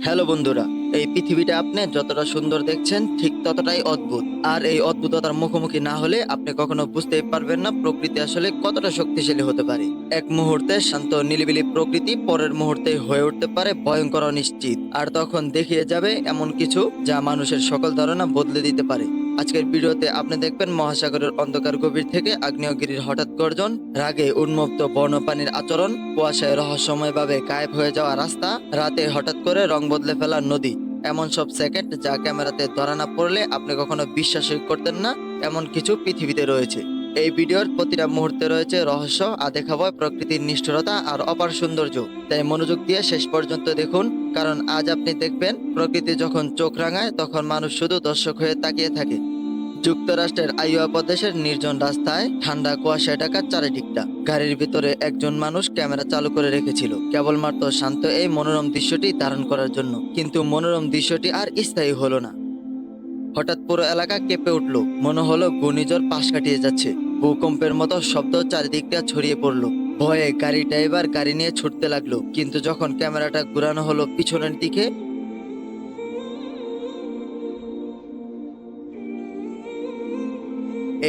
Hello বন্ধুরা, এই পৃথিবীটা আপনি যতটা সুন্দর দেখছেন ঠিক ততটাই অদ্ভুত। আর এই অদ্ভুততার মুখোমুখি না হলে আপনি কখনো বুঝতেই পারবেন না প্রকৃতি আসলে কতটা শক্তিশালী হতে পারে। এক মুহূর্তে শান্ত নিলিবিলি প্রকৃতি পরের মুহূর্তে হয়ে উঠতে পারে ভয়ঙ্কর অনিশ্চিত, আর তখন দেখিয়ে যাবে এমন কিছু যা মানুষের সকল ধারণা বদলে দিতে পারে। আজকের ভিডিওতে আপনি দেখবেন মহাসাগরের অন্ধকার গভীর থেকে আগ্নেয়গিরির হঠাৎ গর্জন, রাগে উন্মুক্ত বন্যপ্রাণীর আচরণ, কুয়াশায় রহস্যময়ভাবে গায়েব হয়ে যাওয়া রাস্তা, রাতে হঠাৎ করে রং বদলে ফেলা নদী। এমন সব সেকেন্ড যা ক্যামেরাতে ধরা না পড়লে আপনি কখনো বিশ্বাসই করতেন না এমন কিছু পৃথিবীতে রয়েছে। এই ভিডিওর প্রতিটা মুহূর্তে রয়েছে রহস্য, আদেখা ভয়, প্রকৃতির নিষ্ঠুরতা আর অপার সৌন্দর্য। তাই মনোযোগ দিয়ে শেষ পর্যন্ত দেখুন, কারণ আজ আপনি দেখবেন প্রকৃতি যখন চোখ রাঙায় তখন মানুষ শুধু দর্শক হয়ে তাকিয়ে থাকে। যুক্তরাষ্ট্রের আইওয়া প্রদেশের নির্জন রাস্তায় ঠান্ডা কুয়াশায় ঢাকা চারিদিকটা। গাড়ির ভিতরে একজন মানুষ ক্যামেরা চালু করে রেখেছিল কেবলমাত্র শান্ত এই মনোরম দৃশ্যটি ধারণ করার জন্য। কিন্তু মনোরম দৃশ্যটি আর স্থায়ী হলো না। হঠাৎ পুরো এলাকা কেঁপে উঠল, মনে হলো ঘূর্ণিঝড় পাশ কাটিয়ে যাচ্ছে। ভূকম্পের মতো শব্দ চারিদিকটা ছড়িয়ে পড়লো। ভয়ে গাড়ি ড্রাইভার গাড়ি নিয়ে ছুটতে লাগলো, কিন্তু যখন ক্যামেরাটা ঘুরানো হলো পিছনের দিকে,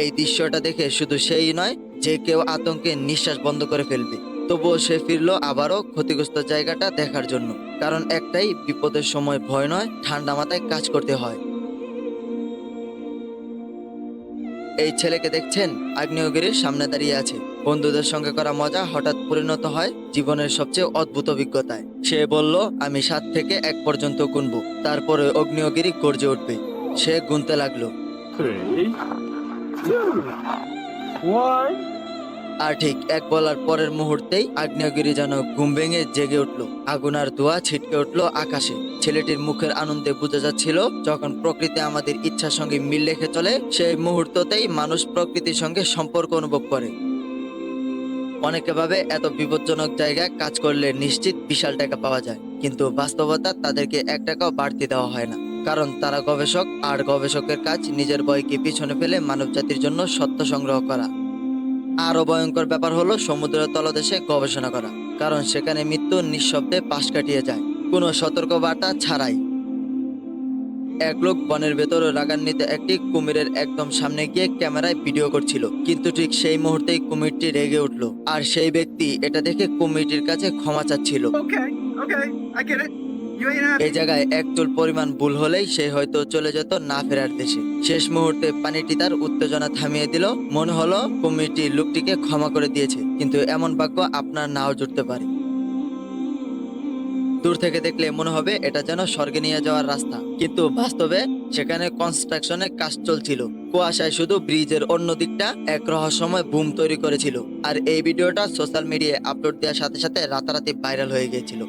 এই দৃশ্যটা দেখে শুধু সেই নয়, যে কেউ আতঙ্কে নিঃশ্বাস বন্ধ করে ফেলবে। তবুও সে ফিরলো আবারও ক্ষতিগ্রস্ত জায়গাটা দেখার জন্য। কারণ একটাই, বিপদের সময় ভয় নয়, ঠান্ডা মাথায় কাজ করতে হয়। এই ছেলেকে দেখছেন, আগ্নেয়গিরির সামনে দাঁড়িয়ে আছে। বন্ধুদের সঙ্গে করা মজা হঠাৎ পরিণত হয় জীবনের সবচেয়ে অদ্ভুত অভিজ্ঞতায়। সে বলল, আমি 7 থেকে 1 পর্যন্ত গুনবো, তারপরে আগ্নেয়গিরি গর্জে উঠবে। সে গুনতে লাগলো। 3, 2, 1. আর ঠিক 1 বলার পরের মুহূর্তেই আগ্নেয়গিরি যেন ঘুম ভেঙে জেগে উঠলো। আগুন আর ধোঁয়া ছিটকে উঠলো আকাশে। ছেলেটির মুখের আনন্দে বোঝা যাচ্ছিল, যখন প্রকৃতি আমাদের ইচ্ছার সঙ্গে মিল রেখে চলে সেই মুহূর্ততেই মানুষ প্রকৃতির সঙ্গে সম্পর্ক অনুভব করে। অনেকে ভাবে এত বিপজ্জনক জায়গায় কাজ করলে নিশ্চিত বিশাল টাকা পাওয়া যায়, কিন্তু বাস্তবতা তাদেরকে 1 টাকাও বাড়তি দেওয়া হয় না। কারণ তারা গবেষক, আর গবেষকের কাজ নিজের ভয়কে পিছনে ফেলে মানবজাতির জন্য সত্য সংগ্রহ করা। আরো ভয়ঙ্কর ব্যাপার হলো সমুদ্রের তলদেশে গবেষণা করা, কারণ সেখানে মৃত্যু নিঃশব্দে পাশ কাটিয়ে যায়, কোনো সতর্কবার্তা ছাড়াই। এক লোক বনের ভেতরে রাগান্বিত একটি কুমিরের একদম সামনে গিয়ে ক্যামেরায় ভিডিও করছিল, কিন্তু ঠিক সেই মুহূর্তেই কুমিরটি রেগে উঠল। আর সেই ব্যক্তি এটা দেখে কুমিরটির কাছে ক্ষমা চাচ্ছিল। Okay, okay, I get it. You ain't happy. এই জায়গায় এক চুল পরিমাণ ভুল হলেই সে হয়তো চলে যেত না ফেরার দেশে। শেষ মুহূর্তে পানিটি তার উত্তেজনা থামিয়ে দিল। মনে হলো কুমিরটি লোকটিকে ক্ষমা করে দিয়েছে, কিন্তু এমন ভাগ্য আপনার নাও জুটতে পারে। দূর থেকে দেখলে মনে হবে এটা যেন স্বর্গে নিয়ে যাওয়ার রাস্তা, কিন্তু বাস্তবে সেখানে কনস্ট্রাকশনের কাজ চলছিল। কুয়াশায় শুধু ব্রিজের অন্য দিকটা এক রহস্যময় বুম তৈরি করেছিল। আর এই ভিডিওটা সোশ্যাল মিডিয়ায় আপলোড দেওয়ার সাথে সাথে রাতারাতি ভাইরাল হয়ে গিয়েছিল।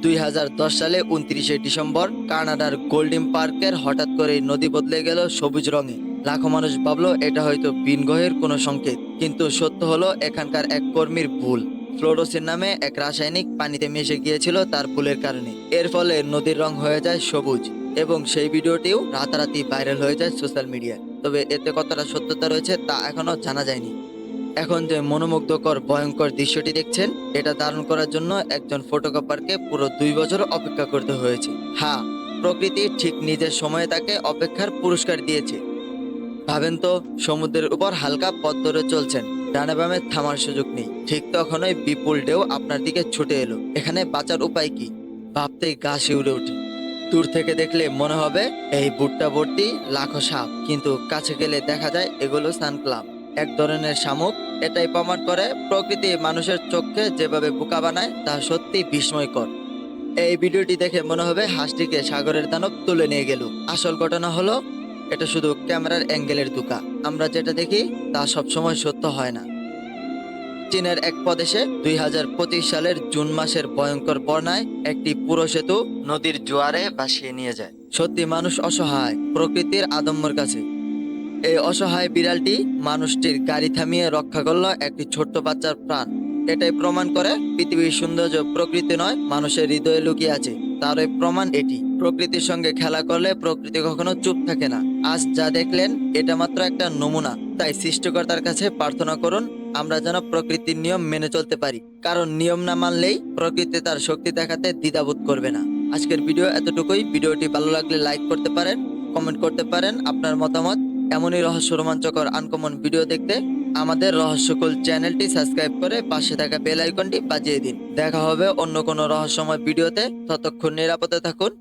2010 সালে 29শে ডিসেম্বর কানাডার গোল্ডিন পার্কের হঠাৎ করে নদী বদলে গেল সবুজ রঙে। লাখো মানুষ ভাবলো এটা হয়তো বিনগ্রহের কোনো সংকেত, কিন্তু সত্য হলো এখানকার এক কর্মীর ভুল। ফ্লোরোসিন নামে এক রাসায়নিক পানিতে মিশে গিয়েছিল তার ভুলের কারণে। এর ফলে নদীর রং হয়ে যায় সবুজ, এবং সেই ভিডিওটিও রাতারাতি ভাইরাল হয়ে যায় সোশ্যাল মিডিয়ায়। তবে এতে কতটা সত্যতা রয়েছে তা এখনো জানা যায়নি। এখন যে মনোমুগ্ধকর ভয়ঙ্কর দৃশ্যটি দেখছেন, এটা ধারণ করার জন্য একজন ফটোগ্রাফারকে পুরো 2 বছর অপেক্ষা করতে হয়েছে। হ্যাঁ, প্রকৃতি ঠিক নিজের সময়ে তাকে অপেক্ষার পুরস্কার দিয়েছে। ভাবেন তো, সমুদ্রের উপর হালকা পথ ধরে চলছেন, ডানে বামে থামার সুযোগ নেই। ঠিক তখনই বিপুল ঢেউ আপনার দিকে ছুটে এলো। এখানে বাঁচার উপায় কি ভাবতেই গা শিউরে ওঠে। দূর থেকে দেখলে মনে হবে এই বুটটা ভর্তি লাখো সাপ, কিন্তু কাছে গেলে দেখা যায় এগুলো সানক্লাব, এক ধরনের শামুক। এটাই প্রমাণ করে প্রকৃতি মানুষের চোখকে যেভাবে বোকা বানায় তা সত্যি বিস্ময়কর। এই ভিডিওটি দেখে মনে হবে হাঁসটিকে সাগরের দানব তুলে নিয়ে গেল। আসল ঘটনা হলো এটা শুধু ক্যামেরার অ্যাঙ্গেলের ধোঁকা। আমরা যেটা দেখি তা সবসময় সত্য হয় না। চীনের এক প্রদেশে 2025 সালের জুন মাসের ভয়ঙ্কর বন্যায় একটি পুরো সেতু নদীর জোয়ারে ভাসিয়ে নিয়ে যায়। সত্যি মানুষ অসহায় প্রকৃতির আদম্যর কাছে। এই অসহায় বিড়ালটি মানুষটির গাড়ি থামিয়ে রক্ষা করলো একটি ছোট্ট বাচ্চার প্রাণ। এটাই প্রমাণ করে পৃথিবীর সৌন্দর্য প্রকৃতি নয়, মানুষের হৃদয়ে লুকিয়ে আছে। তার ওই প্রমাণ এটি। প্রকৃতির সঙ্গে খেলা করলে প্রকৃতি কখনো চুপ থাকে না। আজ যা দেখলেন এটা মাত্র একটা নমুনা। তাই সৃষ্টিকর্তার কাছে প্রার্থনা করুন আমরা যেন প্রকৃতির নিয়ম মেনে চলতে পারি, কারণ নিয়ম না মানলেই প্রকৃতি তার শক্তি দেখাতে দ্বিধাবোধ করবে না। আজকের ভিডিও এতটুকুই। ভিডিওটি ভালো লাগলে লাইক করতে পারেন, কমেন্ট করতে পারেন আপনার মতামত। এমনই রহস্য রোমাঞ্চকর আনকমন ভিডিও দেখতে আমাদের রহস্যকুল চ্যানেলটি সাবস্ক্রাইব করে পাশে থাকা বেল আইকনটি বাজিয়ে দিন। দেখা হবে অন্য কোনো রহস্যময় ভিডিওতে। ততক্ষণ নিরাপদে থাকুন।